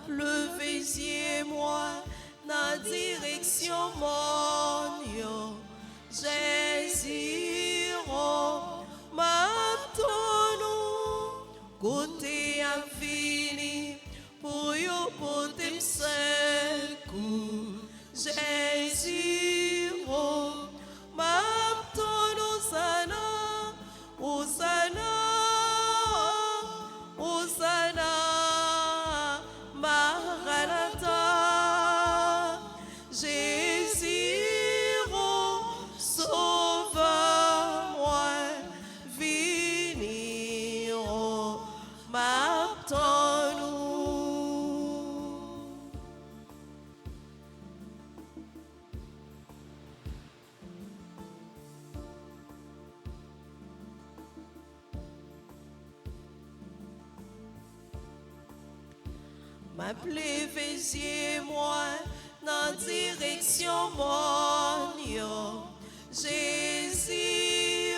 Pleuvez-moi dans direction mon yo. Jésus, m'attendons, côté infini, pour yo porter secours. Jésus, m'attendons, sana, Hosanna, Hosanna, Maranatha. Jésus, sauve-moi, venir, m'attends-nous. M'appelez-moi dans direction mon yo. Jésus,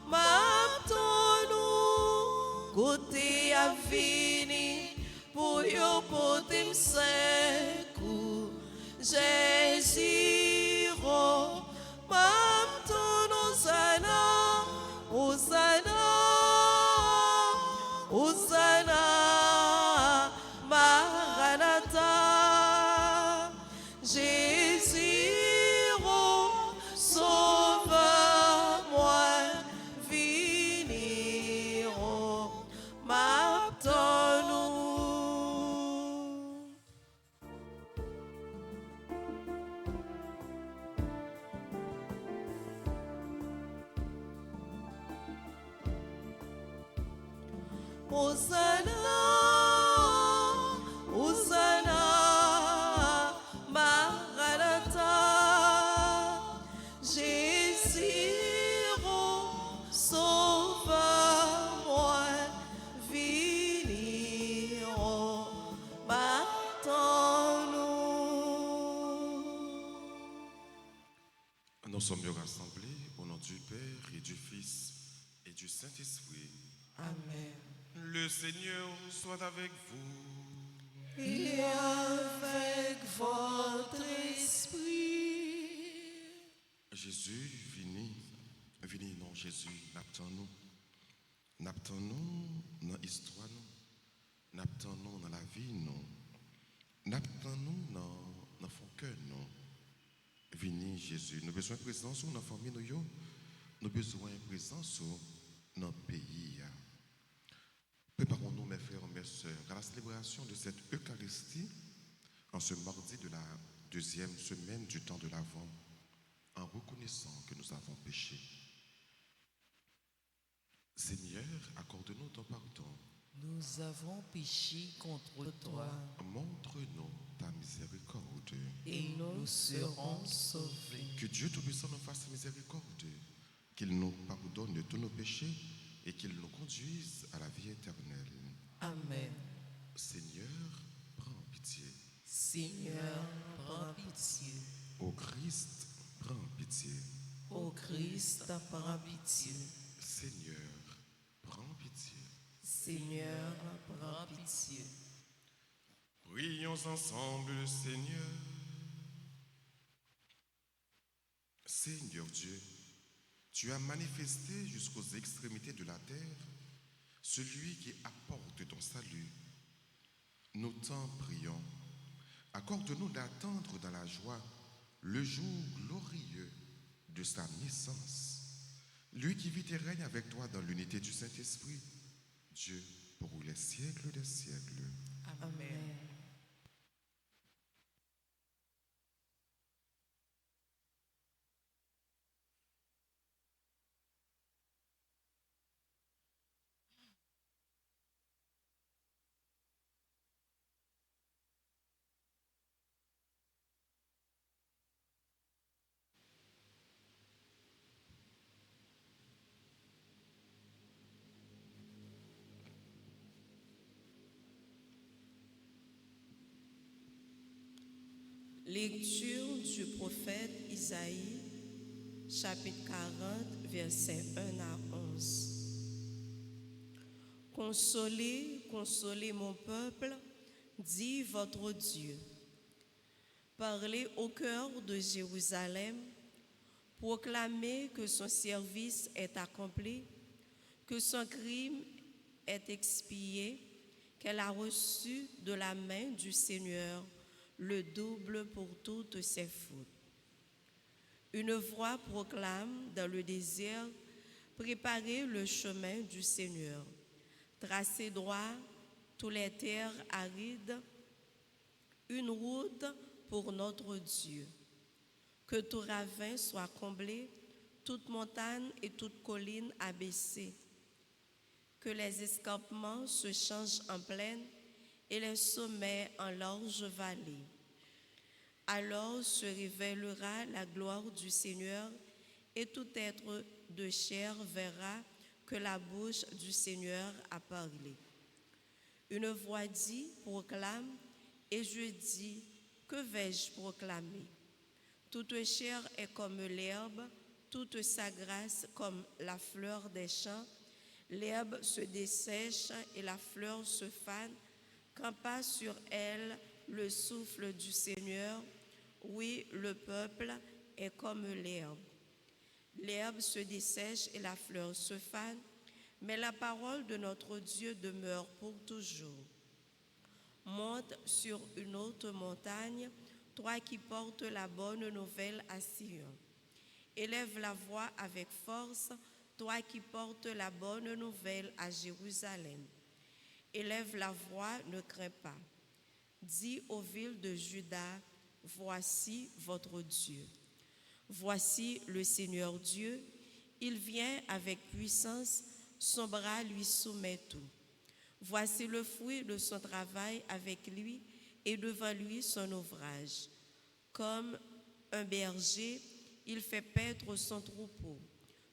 m'attends-nous, côté infini, pour yo porter secours. Jésus, m'attends-nous, sana, Hosanna, Hosanna, Maranatha. Jésus, sauve-moi, venir, m'attends-nous. Hosanna, Hosanna, Maranatha. Jésus, sauve-moi, venir, m'attends-nous. Nous sommes rassemblés au nom du Père et du Fils et du Saint-Esprit. Amen. Le Seigneur soit avec vous. Et avec votre esprit. Jésus, vini, non, Jésus, n'attends-nous. N'attends-nous dans l'histoire, n'attends-nous dans la vie, non. N'attends-nous dans notre cœur, non. Vini, Jésus, nous avons besoin de présence dans la famille, nous avons besoin de présence dans notre pays. Préparons-nous, mes frères et mes sœurs, à la célébration de cette Eucharistie en ce mardi de la deuxième semaine du temps de l'Avent, en reconnaissant que nous avons péché. Seigneur, accorde-nous ton pardon. Nous avons péché contre toi Montre-nous ta miséricorde. et nous serons sauvés. Que Dieu Tout-Puissant nous fasse miséricorde, qu'il nous pardonne tous nos péchés et qu'il nous conduise à la vie éternelle. Amen. Seigneur, prends pitié. Seigneur, prends pitié. Ô Christ, prends pitié. Ô Christ, prends pitié. Seigneur, prends pitié. Seigneur, prends pitié. Prions ensemble le Seigneur. Seigneur Dieu, tu as manifesté jusqu'aux extrémités de la terre celui qui apporte ton salut. Nous t'en prions. Accorde-nous d'attendre dans la joie le jour glorieux de sa naissance. Lui qui vit et règne avec toi dans l'unité du Saint-Esprit, Dieu pour les siècles des siècles. Amen. Lecture du prophète Isaïe, chapitre 40, versets 1 à 11. Consolez, consolez mon peuple, dit votre Dieu. Parlez au cœur de Jérusalem, proclamez que son service est accompli, que son crime est expié, qu'elle a reçu de la main du Seigneur le double pour toutes ses fautes. Une voix proclame dans le désert, préparez le chemin du Seigneur, tracez droit toutes les terres arides, une route pour notre Dieu. Que tout ravin soit comblé, toute montagne et toute colline abaissée. Que les escarpements se changent en plaine et les sommets en larges vallées. Alors se révélera la gloire du Seigneur et tout être de chair verra que la bouche du Seigneur a parlé. Une voix dit, proclame, et je dis, que vais-je proclamer? Toute chair est comme l'herbe, toute sa grâce comme la fleur des champs. L'herbe se dessèche et la fleur se fane, quand passe sur elle le souffle du Seigneur. Oui, le peuple est comme l'herbe. L'herbe se dessèche et la fleur se fane, mais la parole de notre Dieu demeure pour toujours. Monte sur une haute montagne, toi qui portes la bonne nouvelle à Sion. Élève la voix avec force, toi qui portes la bonne nouvelle à Jérusalem. Élève la voix, ne crains pas. Dis aux villes de Juda, voici votre Dieu. Voici le Seigneur Dieu, il vient avec puissance, son bras lui soumet tout. Voici le fruit de son travail avec lui et devant lui son ouvrage. Comme un berger, il fait paître son troupeau.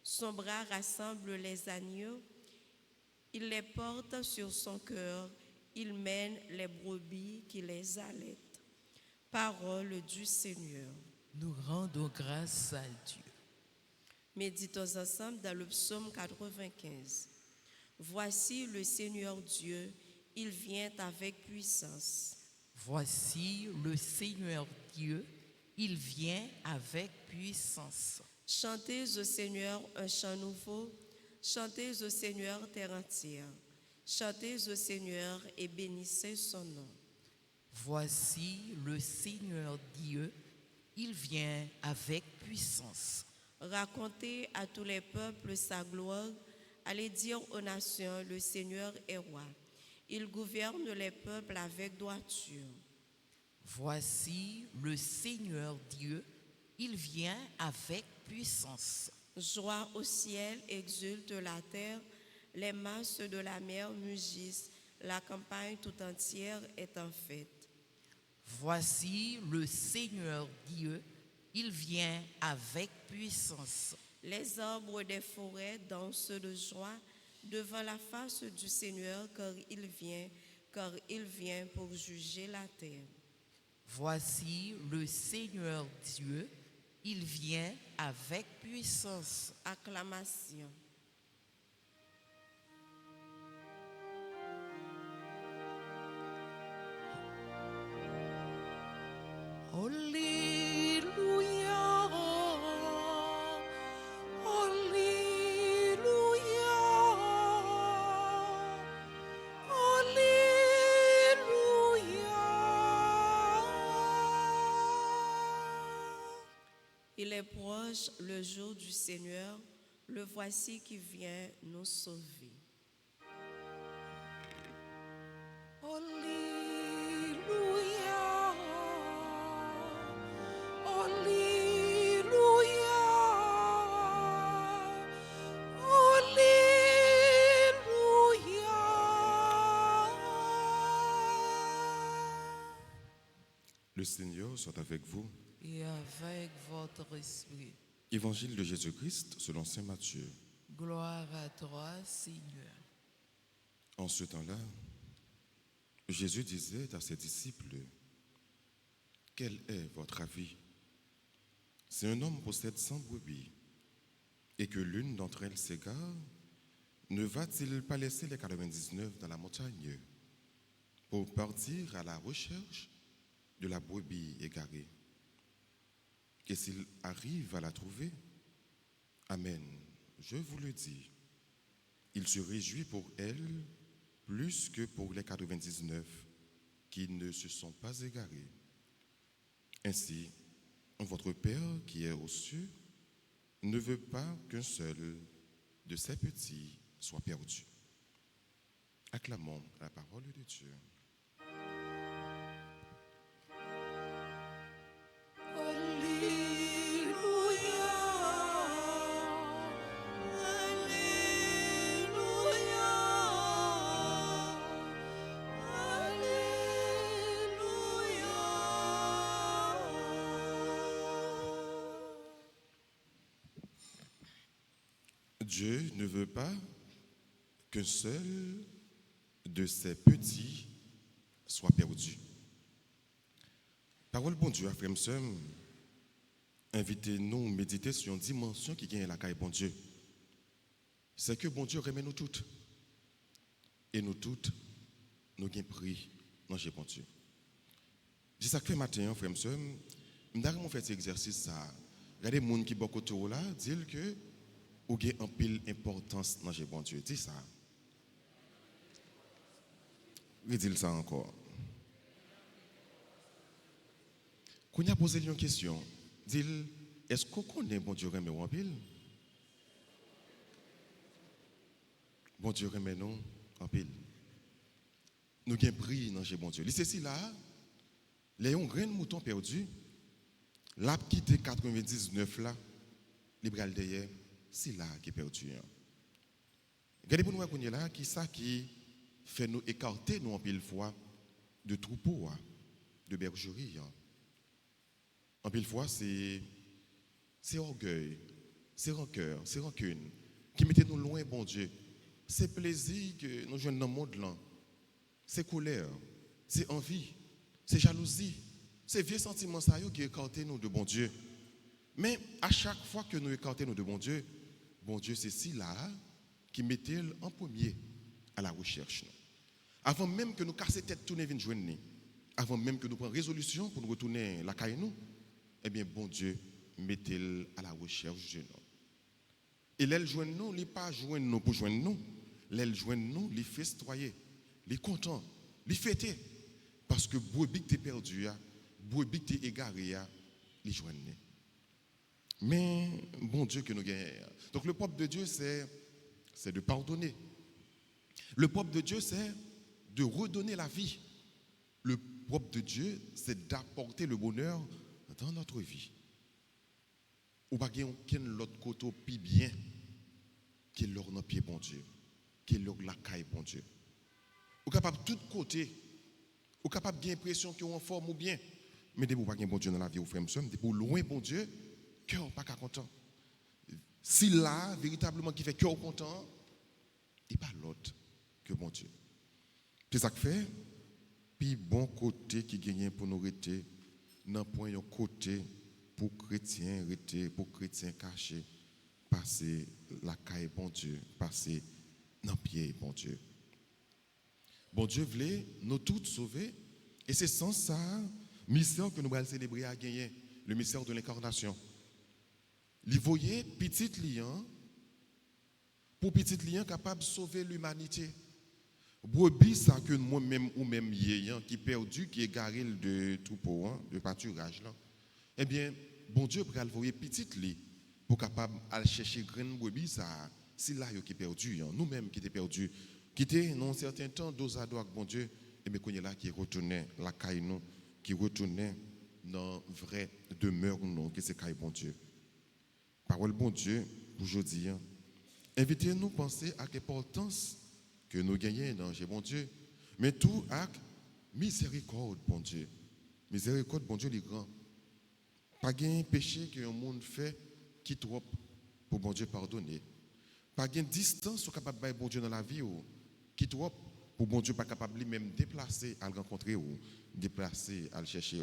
Son bras rassemble les agneaux, il les porte sur son cœur, il mène les brebis qui les allaitent. Parole du Seigneur. Nous rendons grâce à Dieu. Méditons ensemble dans le psaume 95. Voici le Seigneur Dieu, il vient avec puissance. Voici le Seigneur Dieu, il vient avec puissance. Chantez au Seigneur un chant nouveau, chantez au Seigneur terre entière. Chantez au Seigneur et bénissez son nom. Voici le Seigneur Dieu, il vient avec puissance. Racontez à tous les peuples sa gloire, allez dire aux nations, le Seigneur est roi. Il gouverne les peuples avec droiture. Voici le Seigneur Dieu, il vient avec puissance. Joie au ciel, exulte la terre, les masses de la mer mugissent, la campagne tout entière est en fête. Voici le Seigneur Dieu, il vient avec puissance. Les arbres des forêts dansent de joie devant la face du Seigneur, car il vient pour juger la terre. Voici le Seigneur Dieu, il vient avec puissance. Acclamation. Alléluia, Alléluia, Alléluia. Il est proche le jour du Seigneur, le voici qui vient nous sauver. Alléluia, Alléluia, Alléluia. Le Seigneur soit avec vous. Et avec votre esprit, Évangile de Jésus-Christ selon saint Matthieu. gloire à toi, Seigneur. En ce temps-là, Jésus disait à ses disciples, « Quel est votre avis? Si un homme possède 100 brebis et que l'une d'entre elles s'égare, ne va-t-il pas laisser les 99 dans la montagne pour partir à la recherche de la brebis égarée. Et s'il arrive à la trouver, Amen, je vous le dis, il se réjouit pour elle plus que pour les 99 qui ne se sont pas égarés. Ainsi, votre Père qui est aux cieux ne veut pas qu'un seul de ses petits soit perdu. Acclamons la parole de Dieu. Dieu ne veut pas qu'un seul de ses petits soit perdu. Parole bon Dieu, frères et sœurs, invitez-nous à méditer sur une dimension qui gagne la caille bon Dieu. C'est que bon Dieu remet nous toutes. Et nous toutes, nous avons pris dans le bon Dieu. C'est ça que fait matin, frères et sœurs, nous avons fait cet exercice. Ça. Regardez les gens qui sont autour là, disent que ou gain en pile importance dans le bon Dieu. Dis ça. Oui, dis ça encore. Quand on a posé une question, dit est-ce qu'on connaît bon Dieu remet en pile? Bon Dieu remet nous en pile. Nous avons pris dans le bon Dieu. C'est ici là, les un grand mouton perdu, l'a quitté 99 là, libéral derrière. C'est là qui est perdu. Regardez pour nous qu'on est là, qui ça qui fait nous écarter nous en pile fois de troupeaux, de bergerie. En pile fois, c'est orgueil, c'est rancœur, c'est rancune qui mettait nous loin, bon Dieu. C'est plaisir que nous jouons dans le monde là. C'est colère, c'est envie, c'est jalousie, c'est vieux sentiments qui écartent nous de bon Dieu. Mais à chaque fois que nous écartons nous de bon Dieu, c'est si là qui mettait en premier à la recherche. Avant même que nous cassions tête tourner venir joindre, avant même que nous prenions résolution pour nous retourner la caille nous, eh bien bon Dieu mettait à la recherche de nous. Et l'aile joindre nous, il pas joindre nous pour joindre nous, l'aile joindre nous, il festoyer, il content, il fêter parce que brebis qui t'es perdu, brebis qui t'es égaré, il joindre. Mais bon Dieu que nous gagnons. Donc le propre de Dieu, c'est de pardonner. Le propre de Dieu, c'est de redonner la vie. Le propre de Dieu, c'est d'apporter le bonheur dans notre vie. Ou pas qu'il y ait aucun autre côté plus bien que leur dans pied bon Dieu, que leur la caille bon Dieu. Ou capable de tout côté, ou capable de l'impression qu'ils ont en forme ou bien, mais de vous pas bon Dieu dans la vie, ou frère, de pour loin bon Dieu. Cœur pas content. Si là, véritablement, qui fait cœur content, il pas l'autre que bon Dieu. C'est ça que fait, puis bon côté qui gagne pour nous rester, non point un côté pour chrétiens rester, pour chrétiens cachés, passer la caille bon Dieu, passer dans pied bon Dieu. Bon Dieu voulait nous tous sauver, et c'est sans ça, mystère que nous allons célébrer à gagner, le mystère de l'incarnation. Il voyait petit lion pour petit lion capable de sauver l'humanité. Brebis ça que moi-même ou même yéyan qui perdu, qui est garé de troupeau, de pâturage là. Eh bien, bon Dieu pral voyer petit li pour capable aller chercher graine brebis ça, si là yo qui perdu, nous-mêmes qui était perdu, qui était dans un certain temps dos à dos avec bon Dieu, et bien qu'on est là qui retournait la caille nous, qui retournait dans vraie demeure nous, qui c'est caille bon Dieu. Parole bon Dieu, aujourd'hui, invitez-nous à penser à l'importance que nous gagnons dans le bon Dieu, mais tout avec miséricorde, bon Dieu. Miséricorde, bon Dieu, les grands. Pas de péché que le monde fait qui trop pour bon Dieu pardonner. Pas de distance capable de bon Dieu dans la vie qui trop pour bon Dieu pas capable même déplacer à le rencontrer ou déplacer à le chercher.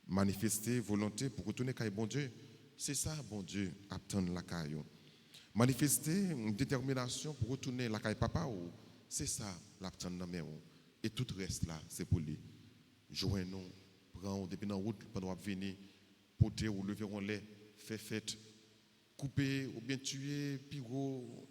Manifester volonté pour retourner avec bon Dieu. C'est ça, bon Dieu, attendre la caille. Manifester une détermination pour retourner la caille papa, c'est ça, l'attendre dans mes. Et tout reste là, c'est pour lui. Joignez-nous, prends depuis dans la route, pendant que venir, porter ou lever en lait, faire fête, couper ou bien tuer, piro,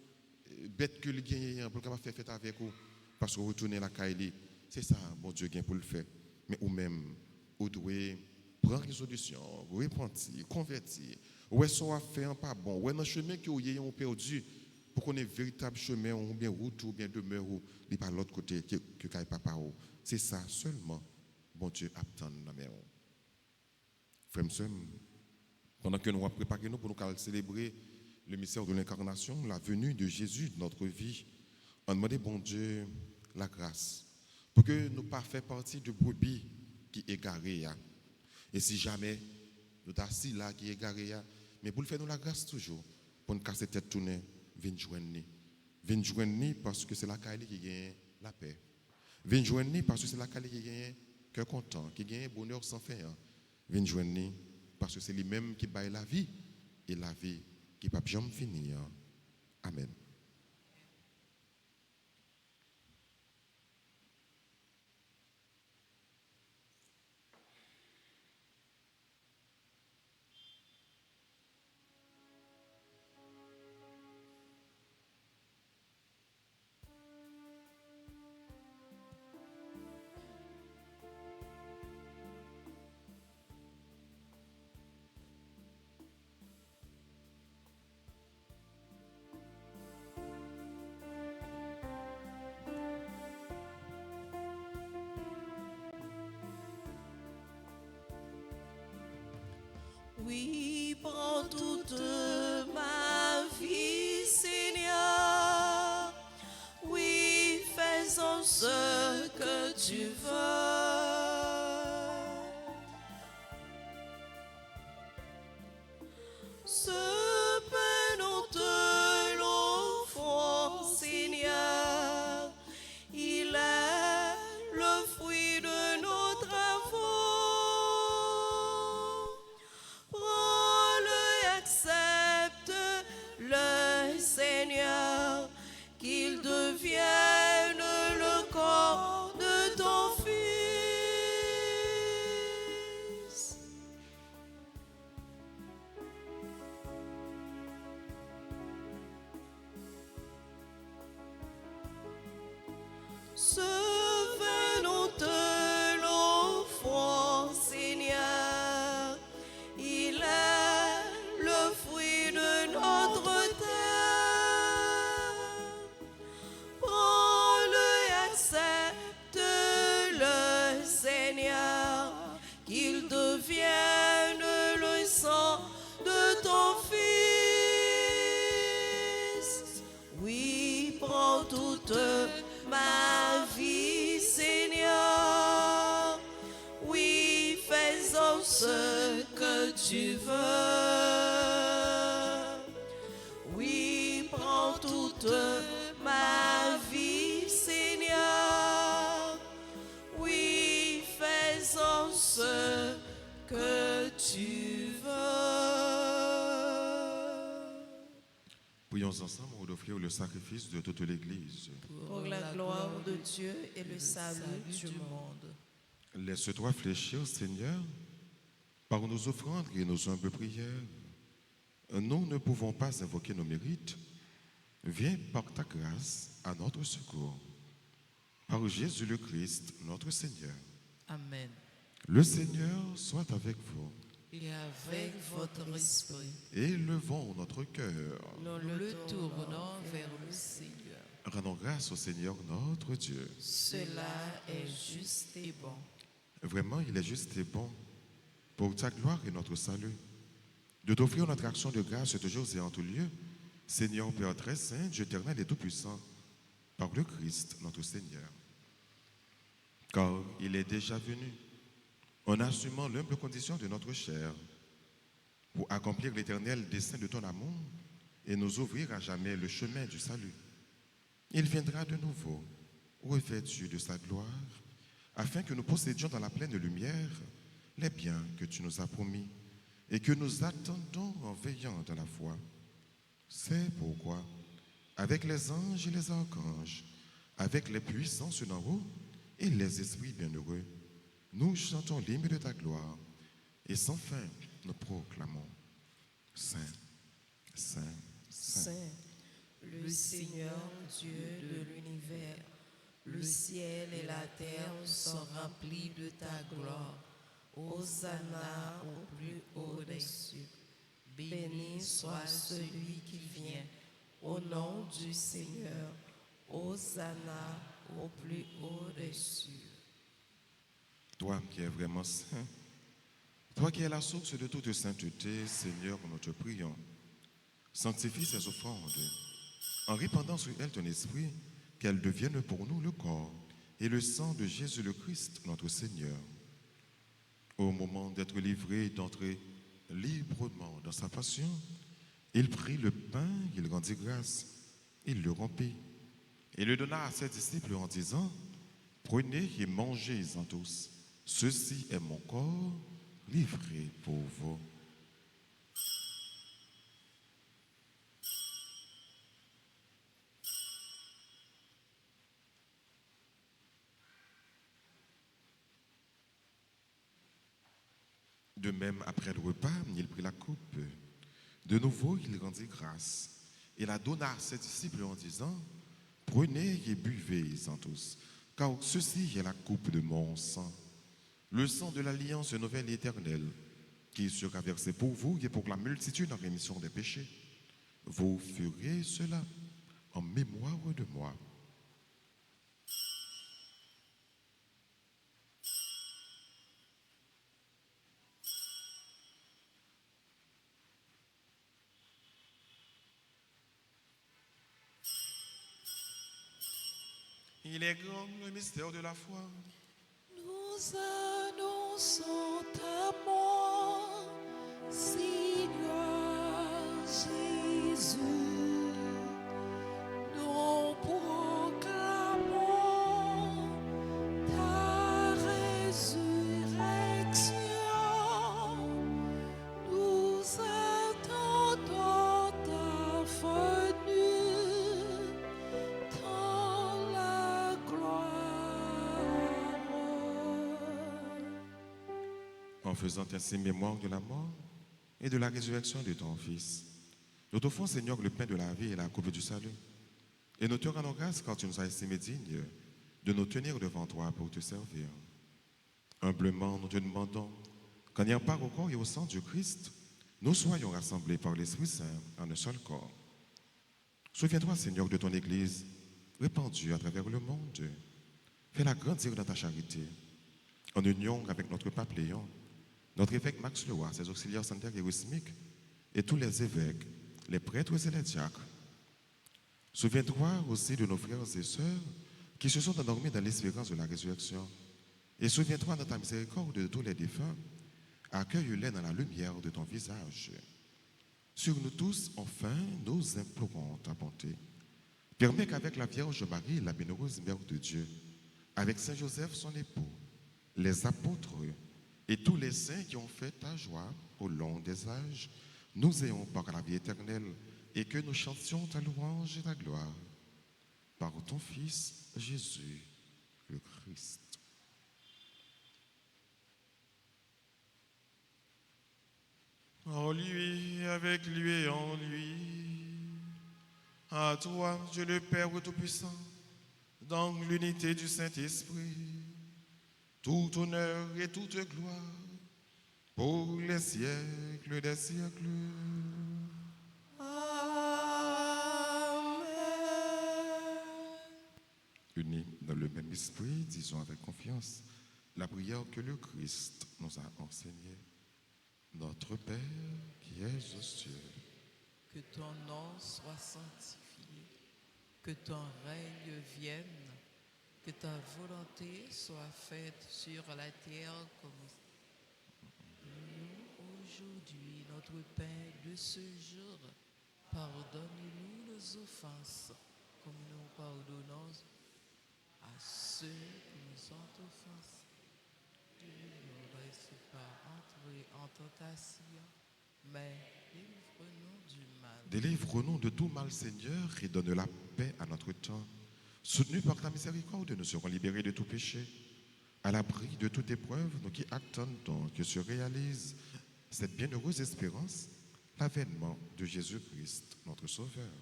bête que le gagne pour faire fête avec vous. Parce que retourner la caille, c'est ça, bon Dieu gagne pour le faire. Mais ou même, vous devez prendre une solution, repentir, convertir. Ou est-ce qu'on a fait un pas bon, ou est-ce un chemin que vous avez perdu pour qu'on ait un véritable chemin, ou bien route, ou bien demeure, ou par l'autre côté, que papa. C'est ça seulement, bon Dieu attend dans la mer. Frères et sœurs, pendant que nous allons préparer nous pour nous célébrer le mystère de l'incarnation, la venue de Jésus dans notre vie, on demande bon Dieu la grâce pour que nous ne pas faire partie de brebis qui égarées. Et si jamais nous sommes assis là qui égarés, mais pour le faire nous la grâce toujours, pour nous casser tête tournée, venez joindre nous. Venez joindre nous parce que c'est la caille qui gagne la paix. Venez joindre nous parce que c'est la caille qui gagne cœur content, qui gagne bonheur sans fin. Venez joindre nous parce que c'est lui-même qui baille la vie et la vie qui ne peut jamais finir. Amen. Oui, prends toute ma vie, Seigneur. Oui, faisons ce que tu veux. Ce peu nous te l'offrons, Seigneur. Il est le fruit de nos travaux. Prends-le, accepte-le, Seigneur, qu'il devienne le corps de ton Fils. Ce vin nous te l'offrons, Seigneur. Il est le fruit de notre terre. Prends-le, accepte-le, Seigneur, qu'il devienne le sang de ton Fils. Oui, prends toute ma vie, Seigneur. Oui, faisons ce que tu veux. Oui, prends toute ma vie, Seigneur. Oui, faisons ce que tu veux. Prions ensemble pour offrir le sacrifice de toute l'Église. Pour la gloire de Dieu et le salut du monde. Laisse-toi fléchir, Seigneur, par nos offrandes et nos humbles prières. Nous ne pouvons pas invoquer nos mérites. Viens par ta grâce à notre secours. Par Jésus le Christ, notre Seigneur. Amen. Le Seigneur soit avec vous. Et avec votre esprit, Élevons notre cœur. nous le tournons vers le Seigneur. Rendons grâce au Seigneur notre Dieu. Cela est juste et bon. Vraiment, il est juste et bon pour ta gloire et notre salut, de t'offrir notre action de grâce toujours et en tout lieu, Seigneur Père très saint, Dieu éternel et tout-puissant, par le Christ notre Seigneur. Car il est déjà venu, en assumant l'humble condition de notre chair, pour accomplir l'éternel dessein de ton amour et nous ouvrir à jamais le chemin du salut. Il viendra de nouveau, revêtu de sa gloire, afin que nous possédions dans la pleine lumière les biens que tu nous as promis et que nous attendons en veillant dans la foi. C'est pourquoi, avec les anges et les archanges, avec les puissances d'en haut et les esprits bienheureux. Nous chantons l'hymne de ta gloire et sans fin nous proclamons Saint, Saint, Saint. Saint, le Seigneur Dieu de l'univers, le ciel et la terre sont remplis de ta gloire. Hosanna au plus haut des cieux. Béni soit celui qui vient au nom du Seigneur. Hosanna au plus haut des cieux. Toi qui es vraiment saint, toi qui es la source de toute sainteté, Seigneur, nous te prions. Sanctifie ces offrandes en répandant sur elles ton esprit, qu'elles deviennent pour nous le corps et le sang de Jésus le Christ, notre Seigneur. Au moment d'être livré et d'entrer librement dans sa passion, il prit le pain, il rendit grâce, il le rompit et le donna à ses disciples en disant, « Prenez et mangez-en tous. Ceci est mon corps livré pour vous. » De même, après le repas, il prit la coupe. De nouveau, il rendit grâce et la donna à ses disciples en disant, « Prenez et buvez-en tous, car ceci est la coupe de mon sang, le sang de l'alliance nouvelle et éternelle, qui sera versé pour vous et pour la multitude en rémission des péchés. Vous ferez cela en mémoire de moi. » Il est grand le mystère de la foi. Nous annonçons ta mort, Seigneur Jésus. Nous proclamons ta résurrection. Nous attendons ta venue dans la gloire. En faisant ainsi mémoire de la mort et de la résurrection de ton Fils, nous t'offrons, Seigneur, le pain de la vie et la coupe du salut. Et nous te rendons grâce quand tu nous as estimés dignes de nous tenir devant toi pour te servir. Humblement, nous te demandons qu'en ayant part au corps et au sang du Christ, nous soyons rassemblés par l'Esprit Saint en un seul corps. Souviens-toi, Seigneur, de ton Église répandue à travers le monde. Fais-la grandir dans ta charité, en union avec notre pape Léon, notre évêque Max Leroy, ses auxiliaires sanitaires et charismiques, et tous les évêques, les prêtres et les diacres. Souviens-toi aussi de nos frères et sœurs qui se sont endormis dans l'espérance de la résurrection. Et souviens-toi de ta miséricorde de tous les défunts. Accueille-les dans la lumière de ton visage. Sur nous tous, enfin, nous implorons ta bonté. Permets qu'avec la Vierge Marie, la bienheureuse Mère de Dieu, avec Saint Joseph, son époux, les apôtres et tous les saints qui ont fait ta joie au long des âges, nous ayons par la vie éternelle et que nous chantions ta louange et ta gloire par ton Fils Jésus le Christ. En lui, avec lui et en lui, à toi, Dieu le Père Tout-Puissant, dans l'unité du Saint-Esprit, tout honneur et toute gloire pour les siècles des siècles. Amen. Unis dans le même esprit, disons avec confiance la prière que le Christ nous a enseignée. Notre Père qui es aux cieux, Que ton nom soit sanctifié, que ton règne vienne, que ta volonté soit faite sur la terre comme nous aujourd'hui, notre pain de ce jour. Pardonne-nous nos offenses, comme nous pardonnons à ceux qui nous ont offensés. Ne nous laisse pas entrer en tentation, mais délivre-nous du mal. délivre-nous de tout mal, Seigneur, et donne la paix à notre temps. Soutenus par ta miséricorde, nous serons libérés de tout péché, à l'abri de toute épreuve, nous qui attendons que se réalise cette bienheureuse espérance, l'avènement de Jésus-Christ, notre Sauveur.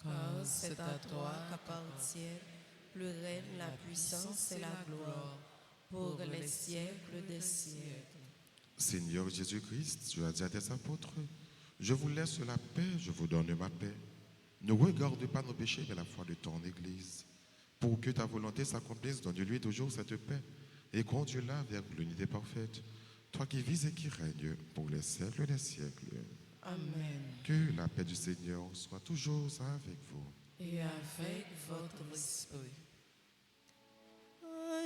Car C'est à toi qu'appartiennent le règne, la puissance et la gloire pour les siècles des siècles. Seigneur Jésus-Christ, tu as dit à tes apôtres, je vous laisse la paix, je vous donne ma paix. Ne regarde pas nos péchés, mais la foi de ton Église. Pour que ta volonté s'accomplisse, donne-lui toujours cette paix et conduis-la vers l'unité parfaite. Toi qui vis et qui règnes pour les siècles des siècles. Amen. Que la paix du Seigneur soit toujours avec vous. Et avec votre esprit.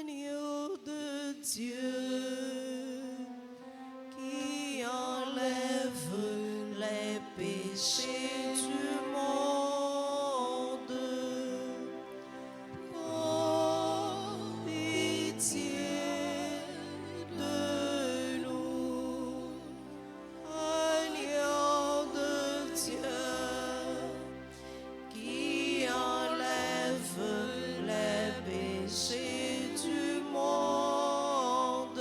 Agneau de Dieu qui enlève les péchés du monde, prends pitié de nous. Agneau de Dieu qui enlève les péchés du monde,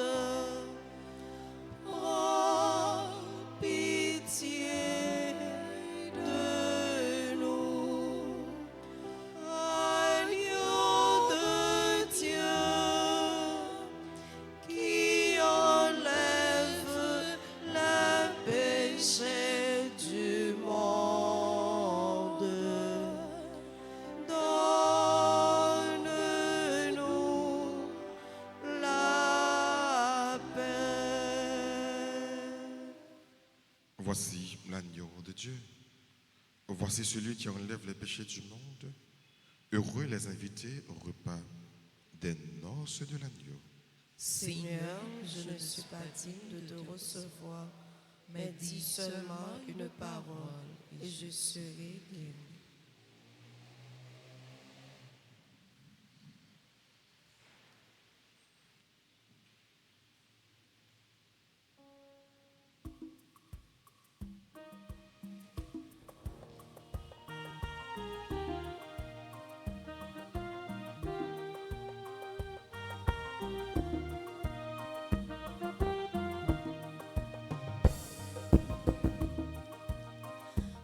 prends pitié de nous. Agneau de Dieu qui enlève les péchés du monde, donne-nous la paix. Voici l'agneau de Dieu. Voici celui qui enlève les péchés du monde. Heureux les invités au repas des noces de l'agneau. Seigneur, je ne suis pas digne de te recevoir, mais dis seulement une parole et je serai guéri.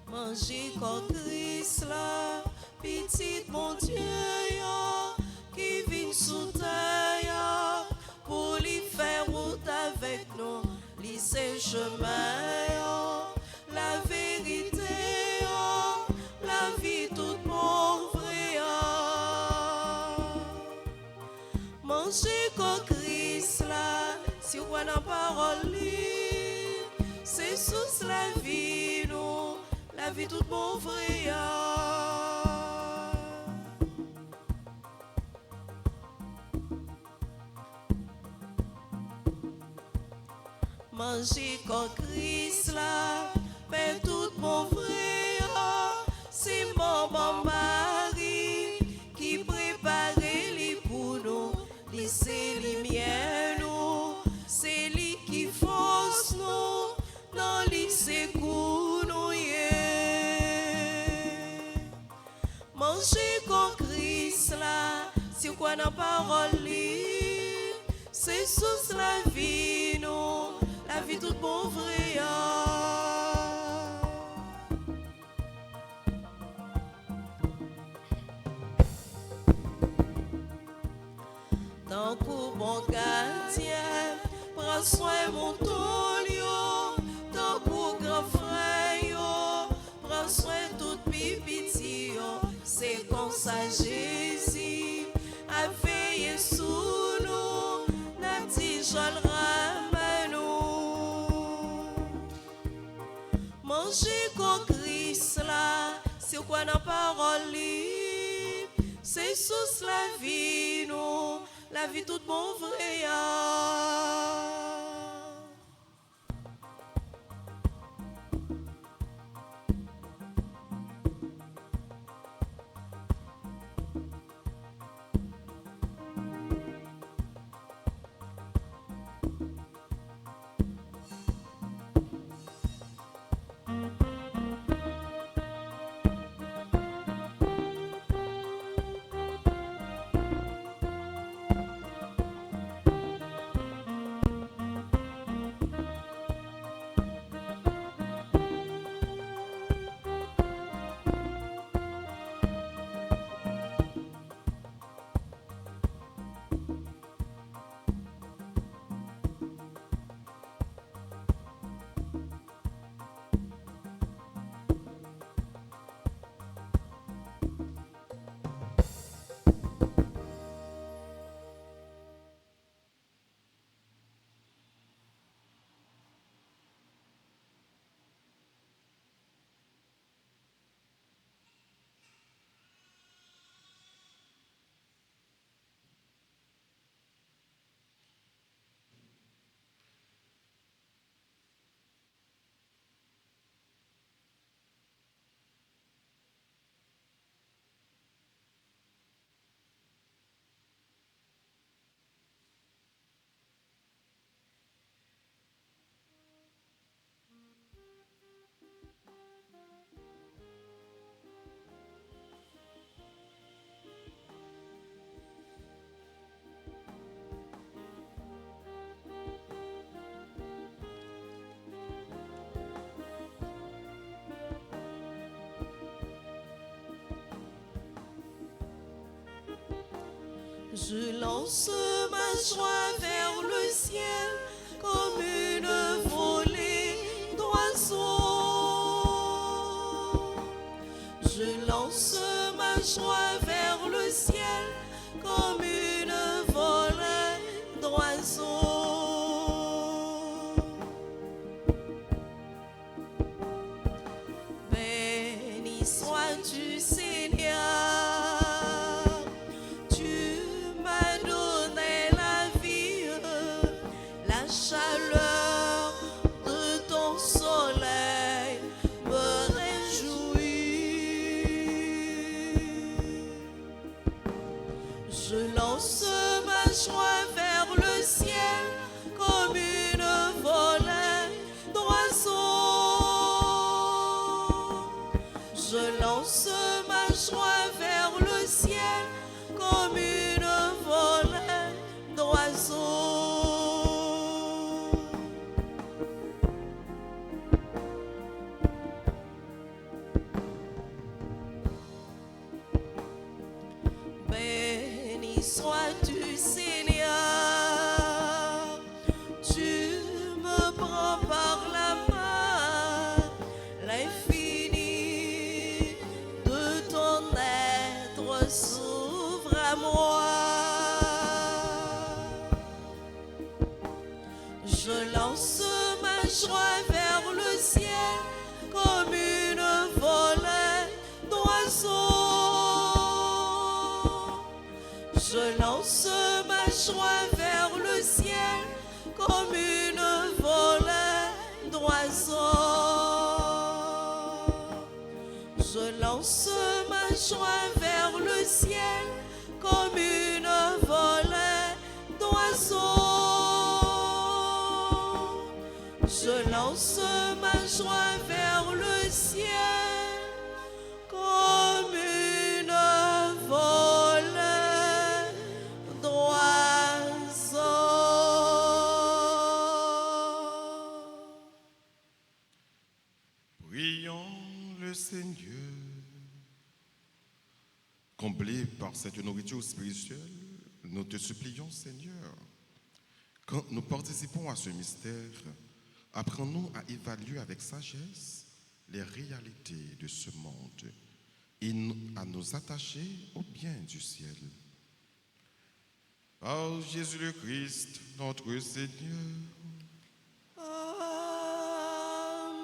Manger comme Christ là, petit mon Dieu, yo, qui vient sous terre, yo, pour lui faire route avec nous, lycée chemin, yo, la vérité, yo, la vie toute pauvre, yo. Manger comme Christ là, si on a parole, li, c'est sous la vie, nous. La vie toute pauvre, manger comme Christ là, mais toute pauvre, c'est mon bon mari qui prépare les pour nous, c'est les miens nous, c'est lui qui force nous, non lui c'est nous. Manger comme Christ là, si quoi n'a parole li, c'est sous la vie nous, la vie toute pauvre. Tant que mon gardien, prends soin mon tolio, tant que grand frère yo, prends soin toute pipiti yo. C'est comme ça Jésus a veillé sous nous, la tijole ramène nous. Manger comme Christ là, c'est quoi la parole li, c'est sous la vie nous, la vie toute bon vrai. Je lance ma joie vers le ciel comme une volée d'oiseaux. Je lance ma joie vers le ciel comme une volée d'oiseaux. Béni sois-tu, Seigneur. Tu m'as donné la vie, la chaleur de ton soleil me réjouit. Je lance ma joie vers le ciel comme une volée d'oiseaux. Je lance ma joie vers le ciel comme une volée d'oiseaux. Béni sois-tu, Seigneur. Tu me prends par la main, l'infini de ton être s'ouvre à moi. Je lance ma joie vers le ciel comme une volée d'oiseaux. Je lance ma joie vers le ciel comme une volée d'oiseaux. Je lance ma joie vers le ciel comme une volée d'oiseaux. Je lance ma joie vers le ciel comme une volée d'oiseaux. Prions le Seigneur. Comblés par cette nourriture spirituelle, nous te supplions, Seigneur, quand nous participons à ce mystère, apprends-nous à évaluer avec sagesse les réalités de ce monde et à nous attacher au bien du ciel. Par Jésus le Christ, notre Seigneur.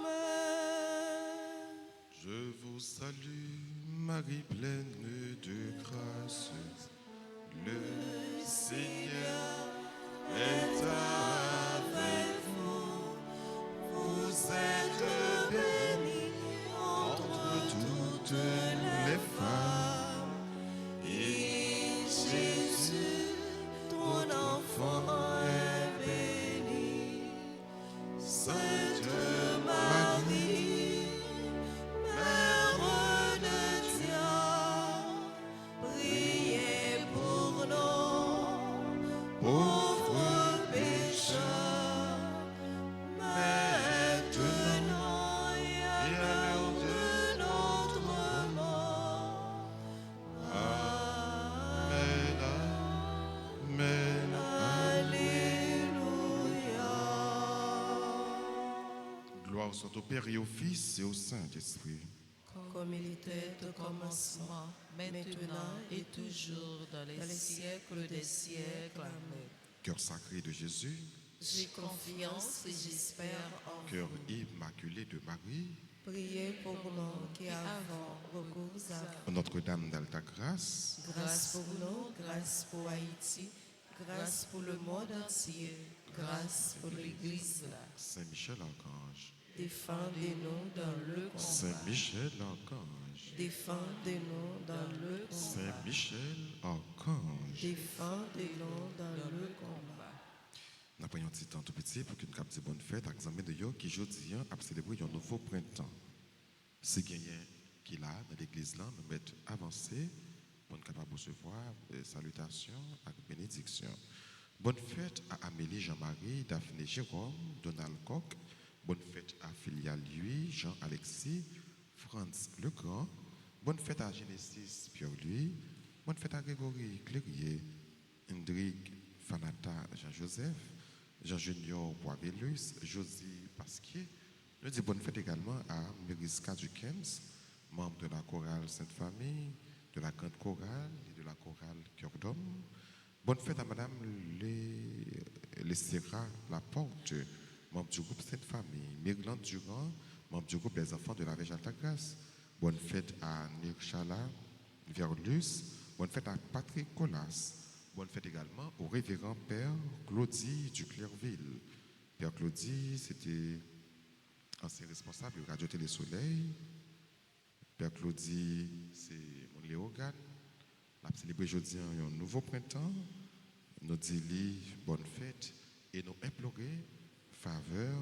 Amen. Je vous salue, Marie pleine de grâce. Le Seigneur est avec vous. Vous êtes bénie entre toutes les femmes. Et Jésus, ton enfant, est béni. Sainte Marie, Mère de Dieu, priez pour nous, pauvres pécheurs, maintenant et à l'heure de notre mort. Amen. Amen. Alléluia. Gloire soit au Père et au Fils et au Saint-Esprit. Comme il était au commencement, maintenant et toujours, dans les siècles des siècles. Amen. Cœur sacré de Jésus, J'ai confiance et j'espère en cœur vous. immaculé de Marie, Priez pour nous qui avons recours à vous. Notre-Dame d'Alta-Grâce, Grâce pour nous, grâce pour Haïti, grâce pour le monde entier, grâce pour l'Église. Saint-Michel Archange, Défendez-nous dans le combat. Saint-Michel Archange, Défendez-nous dans le combat. Saint-Michel Archange. Défendez-nous dans le combat. Nous avons un petit temps tout petit pour que nous captions bonne fête, examen de yo qui aujourd'hui a célébré un nouveau printemps. C'est gagné qui là dans l'église là, nous mettre avancé pour nous capable recevoir salutations et bénédictions. Bonne fête à Amélie Jean-Marie, Daphné Jérôme, Donald Koch. Bonne fête à Filial Louis, Jean-Alexis, Franz Legrand. Bonne fête à Genesis Pierre-Louis. Bonne fête à Grégory Clérier. Hendrik Fanata Jean-Joseph, Jean-Junior Boisvellus, Josie Pasquier. Nous disons bonne fête également à Mériska Duquems, membre de la chorale Sainte-Famille, de la grande chorale et de la chorale Cœur d'Homme. Bonne fête à Madame Lestera Laporte, membre du groupe Sainte-Famille. Myrlande Durand, membre du groupe Les Enfants de la Vierge Altagrace. Bonne fête à Nirchala Verlus. Bonne fête à Patrick Colas. Bonne fête également au révérend Père Claudie du Clairville. Père Claudie, c'était ancien responsable de Radio Télé Soleil. Père Claudie, c'est mon Léogane. On a célébré aujourd'hui un nouveau printemps. Nous disons bonne fête et nous implorer faveur,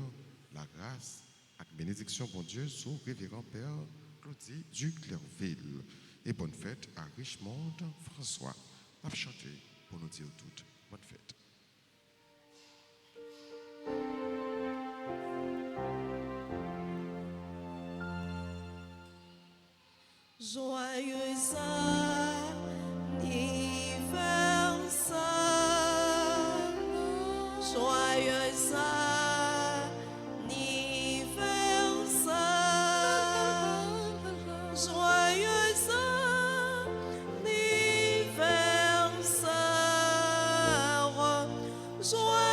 la grâce et la bénédiction, bon Dieu, sur le révérend Père Claudie du Clairville. Et bonne fête à Richmond François. On a chanté pour nous dire toutes bonne fête. Joyeux anniversaire, joyeux anniversaire, joyeux anniversaire, joyeux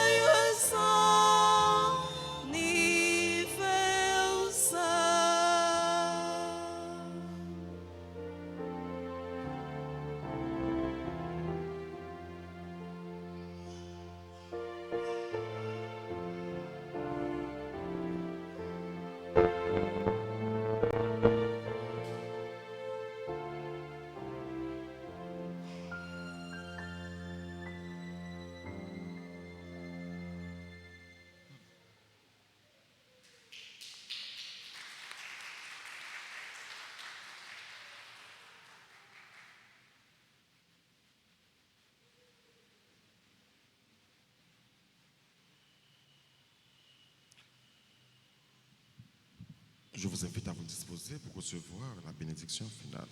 Je vous invite à vous disposer pour recevoir la bénédiction finale.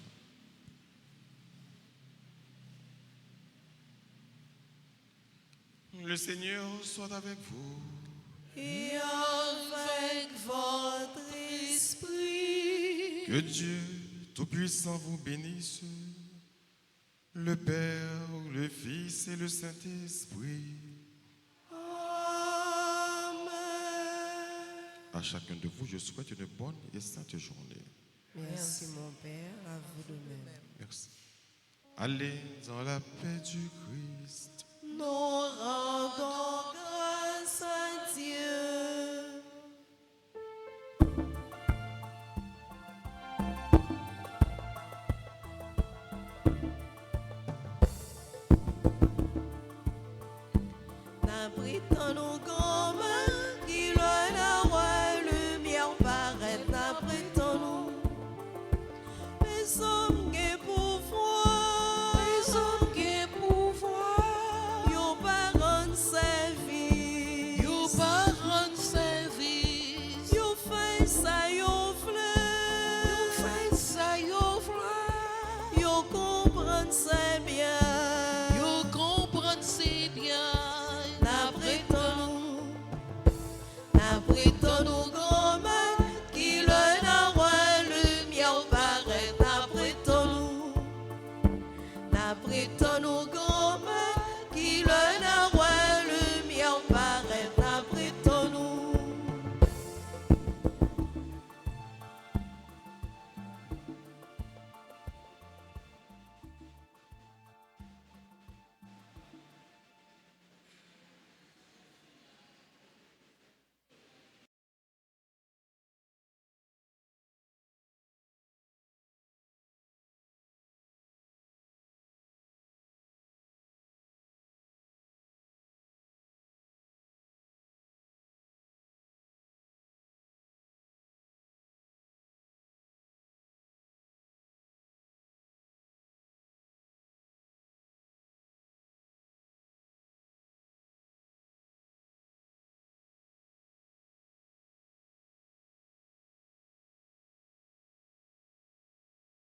Le Seigneur soit avec vous. et avec votre esprit. Que Dieu Tout-Puissant vous bénisse, le Père, le Fils et le Saint-Esprit. Amen. À chacun de vous, je souhaite une bonne et sainte journée. Merci mon Père, à vous de même. Merci. Allez dans la paix du Christ. Nous rendons grâce à Dieu. N'abritons nos grands